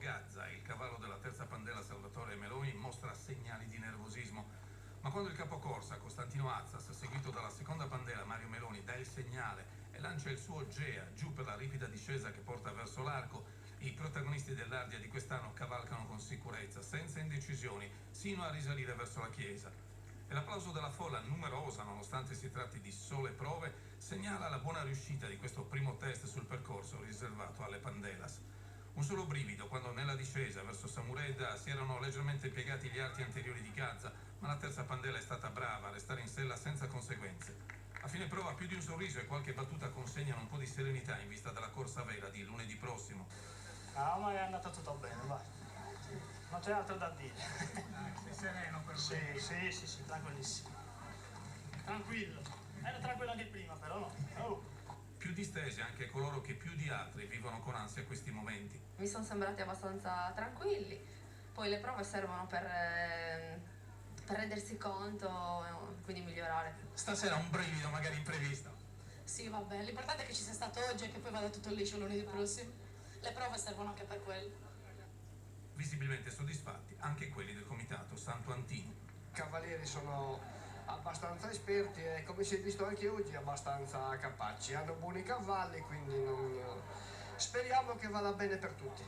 Gazza, il cavallo della terza pandella Salvatore Meloni, mostra segnali di nervosismo. Ma quando il capocorsa Costantino Azzas, seguito dalla seconda pandella Mario Meloni, dà il segnale e lancia il suo Gea giù per la ripida discesa che porta verso l'arco, i protagonisti dell'Ardia di quest'anno cavalcano con sicurezza, senza indecisioni, sino a risalire verso la chiesa. E l'applauso della folla, numerosa nonostante si tratti di sole prove, segnala la buona riuscita di questo primo test sul percorso riservato alle Pandelas. Un solo brivido quando nella discesa verso Samuredda si erano leggermente piegati gli arti anteriori di Gazza, ma la terza pandela è stata brava a restare in sella senza conseguenze. A fine prova più di un sorriso e qualche battuta consegnano un po' di serenità in vista della corsa a vela di lunedì prossimo. No, ma è andata tutto bene, vai. Non c'è altro da dire. Sei sereno per me? Sì, tranquillissimo. Tranquillo. Ero tranquillo anche prima, però no. Oh. Più distesi anche coloro che più di altri vivono con ansia questi momenti. Mi sono sembrati abbastanza tranquilli, poi le prove servono per rendersi conto, quindi migliorare. Stasera un brivido magari imprevisto. Sì, vabbè, l'importante è che ci sia stato oggi e che poi vada tutto liscio lunedì prossimo. Le prove servono anche per quello. Visibilmente soddisfatti anche quelli del comitato Santo Antino. I cavalieri sono abbastanza esperti e, come si è visto anche oggi, abbastanza capaci. Hanno buoni cavalli, quindi speriamo che vada bene per tutti.